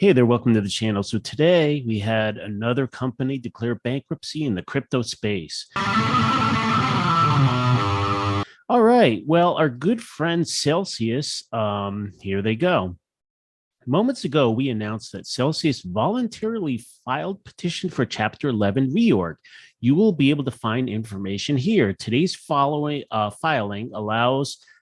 Hey there, welcome to the channel. So today we had another company declare bankruptcy in the crypto space. All right, well, our good friend Celsius, here they go. Moments ago, we announced that Celsius voluntarily filed petition for Chapter 11 reorg. You will be able to find information here. Today's filing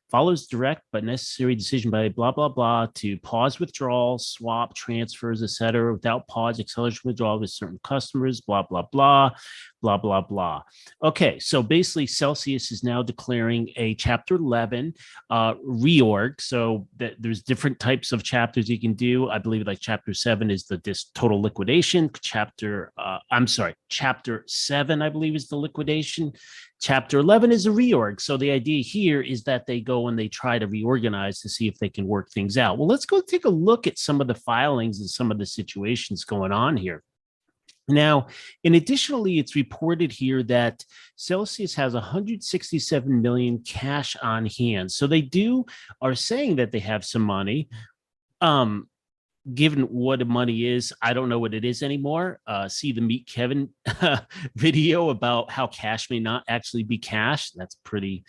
follows direct but necessary decision by blah, blah, blah to pause withdrawals, swap, transfers, etc. without pause, acceleration withdrawal with certain customers, blah, blah, blah, blah, blah, blah. Okay, so basically Celsius is now declaring a Chapter 11 reorg. So that there's different types of chapters you can do. I believe like Chapter 7 is this total liquidation. Chapter 7, I believe, is the liquidation. Chapter 11 is a reorg. So the idea here is that they go and they try to reorganize to see if they can work things out. Well, let's go take a look at some of the filings and some of the situations going on here. Now, additionally, it's reported here that Celsius has 167 million cash on hand. So they are saying that they have some money. Given what the money is, I don't know what it is anymore. See the Meet Kevin video about how cash may not actually be cash. That's pretty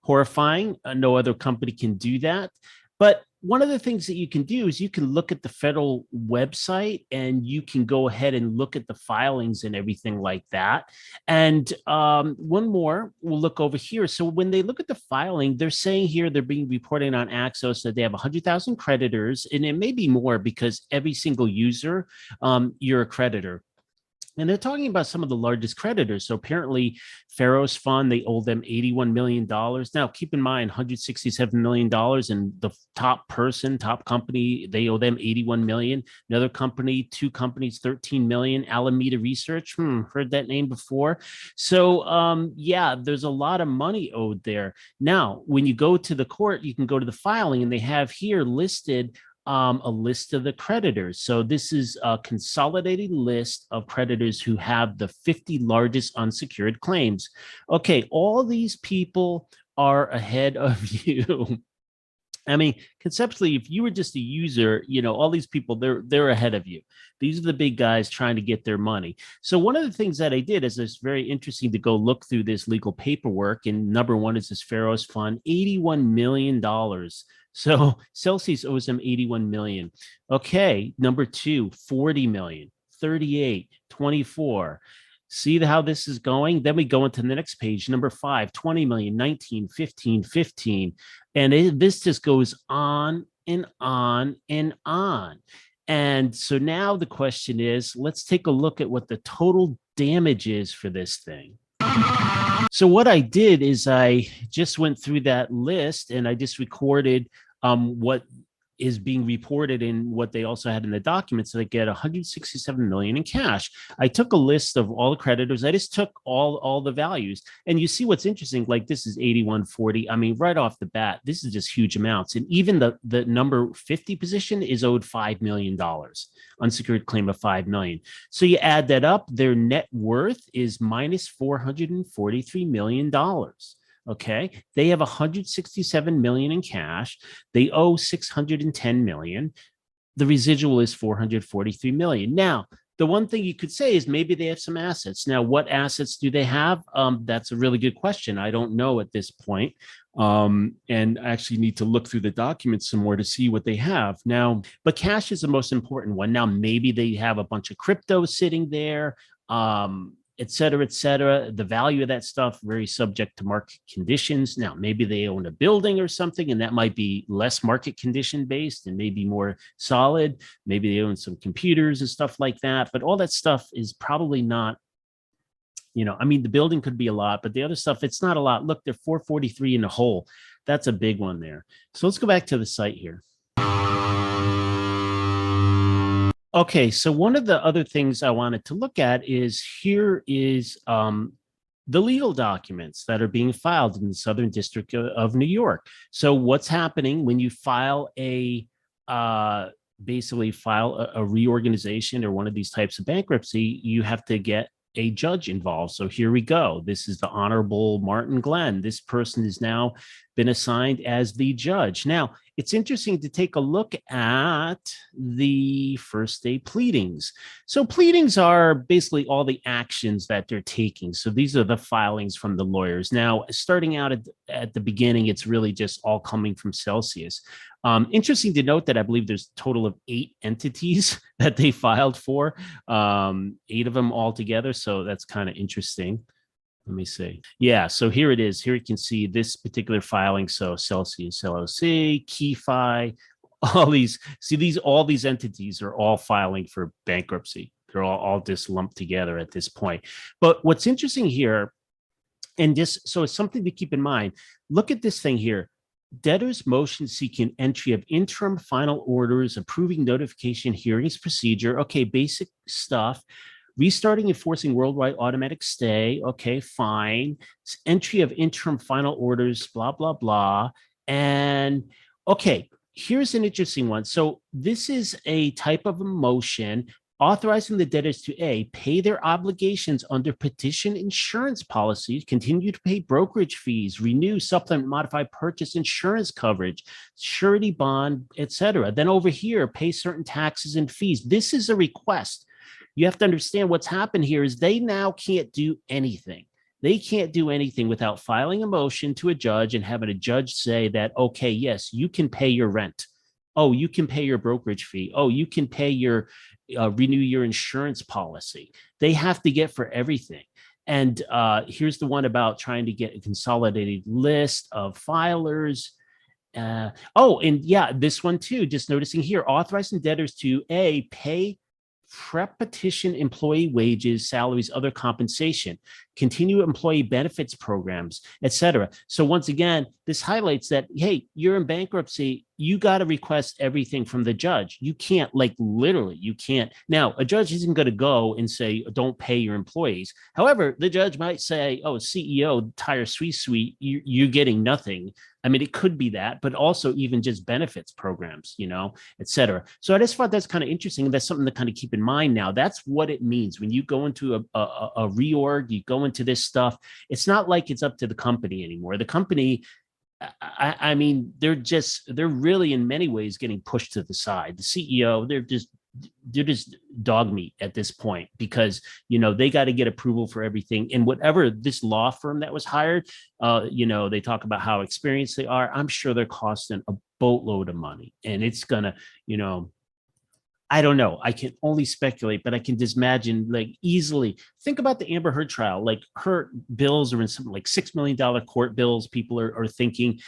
horrifying. No other company can do that. But one of the things that you can do is you can look at the federal website and you can go ahead and look at the filings and everything like that. And one more, we'll look over here. So when they look at the filing, they're saying here they're being reported on Axos that they have 100,000 creditors, and it may be more because every single user, you're a creditor. And they're talking about some of the largest creditors. So apparently Pharaoh's Fund, they owe them $81 million. Now, keep in mind, $167 million, and the top company, they owe them $81 million. Another company, two companies, $13 million. Alameda Research, heard that name before. So yeah, there's a lot of money owed there. Now, when you go to the court, you can go to the filing, and they have here listed a list of the creditors. So this is a consolidated list of creditors who have the 50 largest unsecured claims. Okay, all these people are ahead of you. I mean, conceptually, if you were just a user, all these people, they're ahead of you. These are the big guys trying to get their money. So one of the things that I did is it's very interesting to go look through this legal paperwork. And number one is this Pharaoh's Fund, $81 million. So Celsius owes them 81 million. Okay, number two, 40 million, 38, 24. See how this is going? Then we go into the next page, number 5, 20 million, 19, 15, 15. And this just goes on and on and on. And so now the question is, let's take a look at what the total damage is for this thing. So what I did is I just went through that list and I just recorded what is being reported in what they also had in the documents. So they get 167 million in cash. I took a list of all the creditors. I just took all the values, and you see what's interesting. Like this is 8140. I mean, right off the bat, this is just huge amounts. And even the number 50 position is owed $5 million, unsecured claim of $5 million. So you add that up, their net worth is minus $443 million. Okay, they have 167 million in cash. They owe 610 million. The residual is 443 million. Now, the one thing you could say is maybe they have some assets. Now, what assets do they have? That's a really good question. I don't know at this point. And I actually need to look through the documents some more to see what they have now. But cash is the most important one. Now, maybe they have a bunch of crypto sitting there. Et cetera, et cetera. The value of that stuff, very subject to market conditions. Now, maybe they own a building or something, and that might be less market condition based and maybe more solid. Maybe they own some computers and stuff like that. But all that stuff is probably not, I mean, the building could be a lot, but the other stuff, it's not a lot. Look, they're 443 in the hole. That's a big one there. So let's go back to the site here. Okay, so one of the other things I wanted to look at is here is the legal documents that are being filed in the Southern District of New York. So what's happening when you file basically file a reorganization or one of these types of bankruptcy, you have to get a judge involved. So here we go. This is the Honorable Martin Glenn. This person has now been assigned as the judge. Now, it's interesting to take a look at the first day pleadings. So pleadings are basically all the actions that they're taking. So these are the filings from the lawyers. Now, starting out at the beginning, it's really just all coming from Celsius. Interesting to note that I believe there's a total of 8 entities that they filed for, 8 of them altogether. So that's kind of interesting. Let me see. Yeah, so here it is. Here you can see this particular filing. So Celsius LLC, KeyFi, all these. See, all these entities are all filing for bankruptcy. They're all just lumped together at this point. But what's interesting here, and just so it's something to keep in mind. Look at this thing here. Debtor's motion seeking entry of interim final orders, approving notification hearings procedure. Okay, basic stuff. Restarting enforcing worldwide automatic stay. Okay, fine. Entry of interim final orders, blah, blah, blah. And okay, here's an interesting one. So this is a type of a motion authorizing the debtors to A, pay their obligations under petition insurance policies, continue to pay brokerage fees, renew, supplement, modify, purchase insurance coverage, surety bond, etc. Then over here, pay certain taxes and fees. This is a request. You have to understand what's happened here is they now can't do anything. They can't do anything without filing a motion to a judge and having a judge say that, okay, yes, you can pay your rent. Oh, you can pay your brokerage fee. Oh, you can pay your renew your insurance policy. They have to get for everything. And here's the one about trying to get a consolidated list of filers. And yeah, this one too, just noticing here, authorizing debtors to A, pay prep-petition employee wages, salaries, other compensation, continue employee benefits programs, etc. So once again, this highlights that, hey, you're in bankruptcy, you got to request everything from the judge. You can't, like, literally, you can't. Now, a judge isn't going to go and say, don't pay your employees. However, the judge might say, oh, CEO, tire sweet, you're getting nothing. I mean, it could be that, but also even just benefits programs, et cetera. So I just thought that's kind of interesting. And that's something to kind of keep in mind now. That's what it means when you go into a reorg, you go into this stuff. It's not like it's up to the company anymore. The company, I mean, they're really in many ways getting pushed to the side. The CEO, they're just dog meat at this point because they got to get approval for everything. And whatever this law firm that was hired, they talk about how experienced they are. I'm sure they're costing a boatload of money, and it's gonna, I don't know. I can only speculate, but I can just imagine, like, easily think about the Amber Heard trial. Like, her bills are in something like $6 million court bills. People are thinking,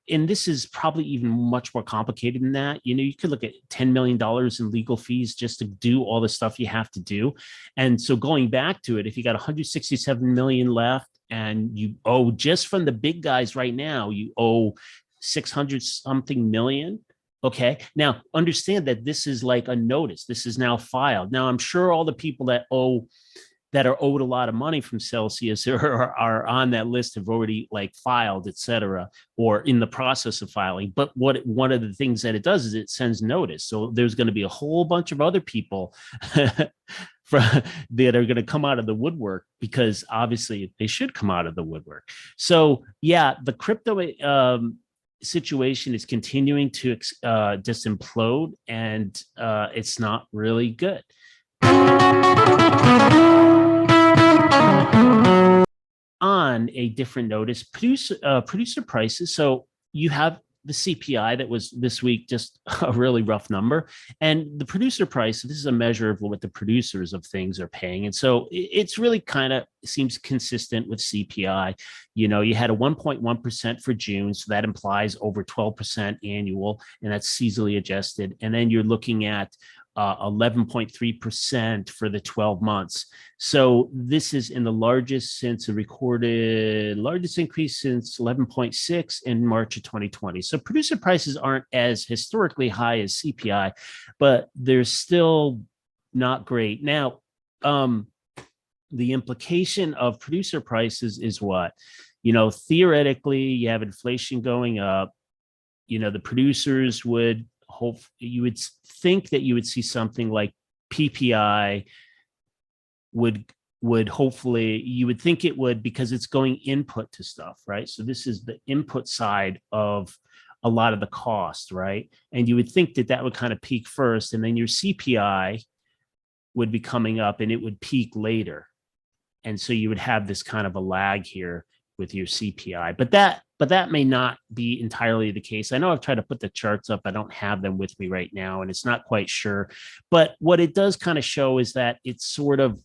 and this is probably even much more complicated than that. You could look at $10 million in legal fees just to do all the stuff you have to do. And so going back to it, if you got 167 million left and you owe just from the big guys right now, you owe 600 something million. Okay. Now understand that this is like a notice. This is now filed. Now I'm sure all the people that are owed a lot of money from Celsius are on that list, have already filed, et cetera, or in the process of filing. But one of the things that it does is it sends notice. So there's going to be a whole bunch of other people that are going to come out of the woodwork, because obviously they should come out of the woodwork. So yeah, the crypto situation is continuing to just implode, and it's not really good. On a different notice, producer prices. So you have the CPI that was this week, just a really rough number. And the producer price, this is a measure of what the producers of things are paying. And so it's really kind of seems consistent with CPI. You had a 1.1% for June. So that implies over 12% annual, and that's seasonally adjusted. And then you're looking at 11.3% for the 12 months. So this is in the largest increase since 11.6 in March of 2020. So producer prices aren't as historically high as CPI, but they're still not great. Now, the implication of producer prices is what? Theoretically, you have inflation going up. The producers would you would think that you would see something like PPI would hopefully, you would think it would, because it's going input to stuff, right? So this is the input side of a lot of the cost, right? And you would think that that would kind of peak first, and then your CPI would be coming up and it would peak later. And so you would have this kind of a lag here with your CPI, but that may not be entirely the case. I know I've tried to put the charts up. I don't have them with me right now, and it's not quite sure. But what it does kind of show is that it's sort of,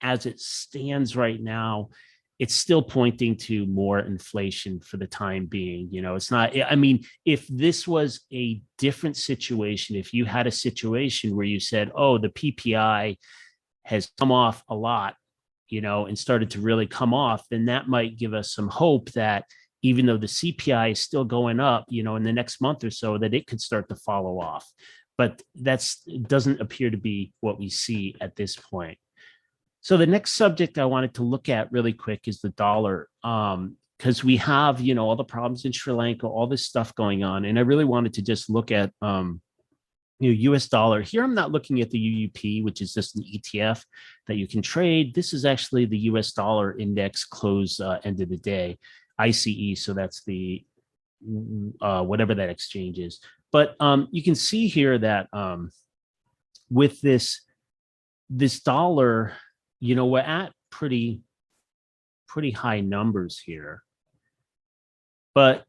as it stands right now, it's still pointing to more inflation for the time being. You know, it's not, I mean, if this was a different situation, if you had a situation where you said, oh, the PPI has come off a lot, you know, and started to really come off, then that might give us some hope that even though the CPI is still going up, you know, in the next month or so, that it could start to follow off. But that's doesn't appear to be what we see at this point. So the next subject I wanted to look at really quick is the dollar, because we have, you know, all the problems in Sri Lanka, all this stuff going on, and I really wanted to just look at US dollar. Here I'm not looking at the UUP, which is just an ETF that you can trade. This is actually the US dollar index close end of the day, ICE. So that's the whatever that exchange is. But you can see here that with this dollar, you know, we're at pretty high numbers here. But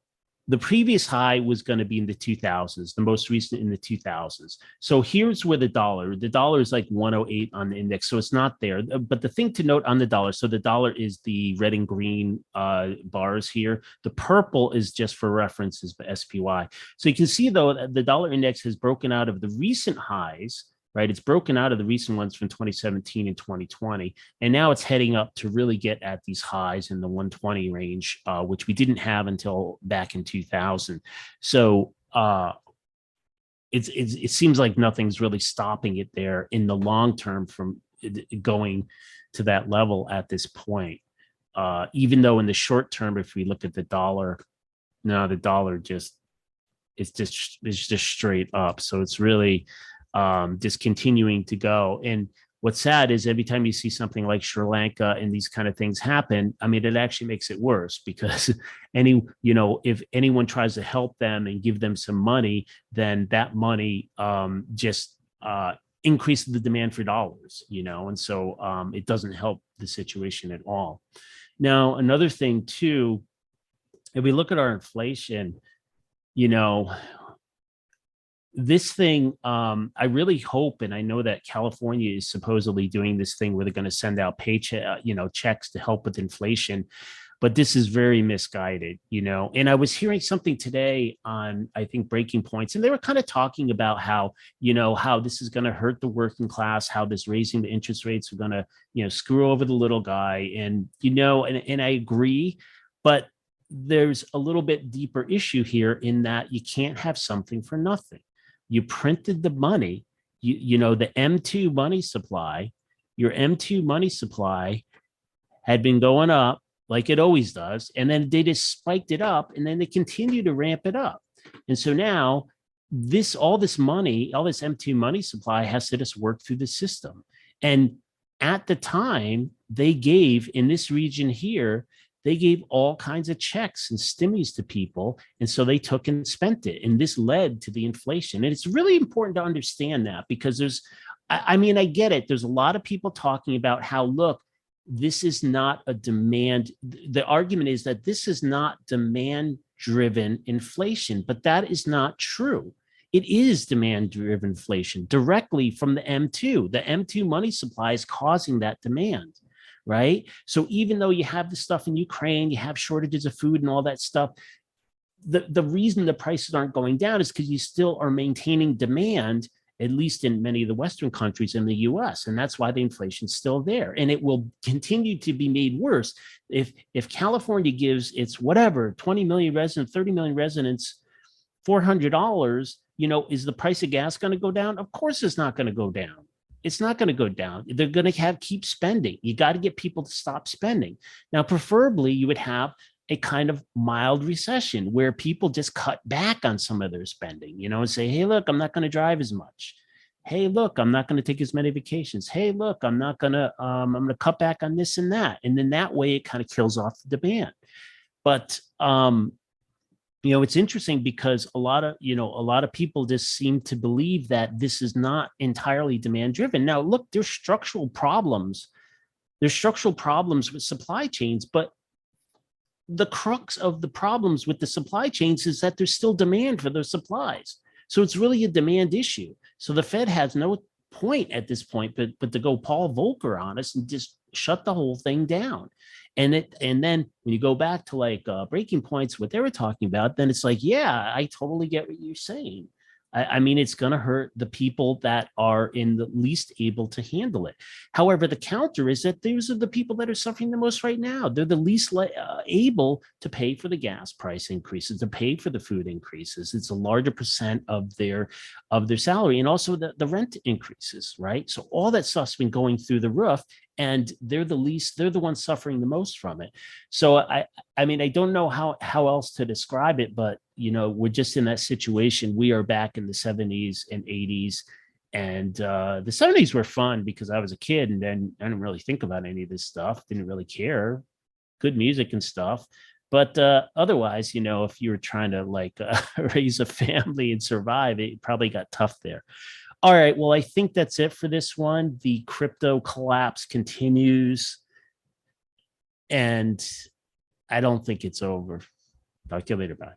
the previous high was going to be in the 2000s, the most recent in the 2000s. So here's where the dollar is like 108 on the index. So it's not there. But the thing to note on the dollar, so the dollar is the red and green bars here. The purple is just for reference is the SPY. So you can see, though, that the dollar index has broken out of the recent highs, right? It's broken out of the recent ones from 2017 and 2020. And now it's heading up to really get at these highs in the 120 range, which we didn't have until back in 2000. So it seems like nothing's really stopping it there in the long term from going to that level at this point. Even though in the short term, if we look at the dollar, no, the dollar just straight up. So it's really just continuing to go. And what's sad is every time you see something like Sri Lanka and these kind of things happen, I mean, it actually makes it worse, because if anyone tries to help them and give them some money, then that money just increases the demand for dollars, you know, and so it doesn't help the situation at all. Now, another thing too, if we look at our inflation, you know, this thing, I really hope, and I know that California is supposedly doing this thing where they're going to send out paycheck, checks to help with inflation, but this is very misguided, you know. And I was hearing something today on, I think, Breaking Points, and they were kind of talking about how, how this is going to hurt the working class, how this raising the interest rates are going to, screw over the little guy, and and I agree, but there's a little bit deeper issue here in that you can't have something for nothing. You printed the money, the M2 money supply, your M2 money supply had been going up like it always does. And then they just spiked it up, and then they continue to ramp it up. And so now all this money, all this M2 money supply has to just work through the system. And at the time, they gave, in this region here, they gave all kinds of checks and stimmies to people. And so they took and spent it. And this led to the inflation. And it's really important to understand that, because I get it. There's a lot of people talking about how, look, this is not a demand. The argument is that this is not demand-driven inflation, but that is not true. It is demand-driven inflation directly from the M2. The M2 money supply is causing that demand. Right? So even though you have the stuff in Ukraine, you have shortages of food and all that stuff, the reason the prices aren't going down is because you still are maintaining demand, at least in many of the Western countries in the US. And that's why the inflation's still there. And it will continue to be made worse if California gives its 20 million residents, 30 million residents, $400, is the price of gas going to go down? Of course it's not going to go down. It's not going to go down. They're going to keep spending. You got to get people to stop spending. Now, preferably, you would have a kind of mild recession where people just cut back on some of their spending, and say, hey, look, I'm not going to drive as much. Hey, look, I'm not going to take as many vacations. Hey, look, I'm going to cut back on this and that. And then that way it kind of kills off the demand. But It's interesting because a lot of people just seem to believe that this is not entirely demand driven. Now, look, there's structural problems. There's structural problems with supply chains, but the crux of the problems with the supply chains is that there's still demand for those supplies. So it's really a demand issue. So the Fed has no point at this point, but to go Paul Volcker on us and just shut the whole thing down. And then when you go back to like breaking points, what they were talking about, then it's like, yeah, I totally get what you're saying. I mean, it's going to hurt the people that are in the least able to handle it. However, the counter is that those are the people that are suffering the most right now. They're the least able to pay for the gas price increases, to pay for the food increases. It's a larger percent of their salary, and also the rent increases, right? So all that stuff's been going through the roof, and they're the ones suffering the most from it. So I mean, I don't know how else to describe it, but we're just in that situation. We are back in the 70s and 80s, and the 70s were fun because I was a kid, and then I didn't really think about any of this stuff, didn't really care. Good music and stuff. But otherwise, if you were trying to like raise a family and survive, it probably got tough there. All right, well, I think that's it for this one. The crypto collapse continues, and I don't think it's over. Talk to you later. Bye.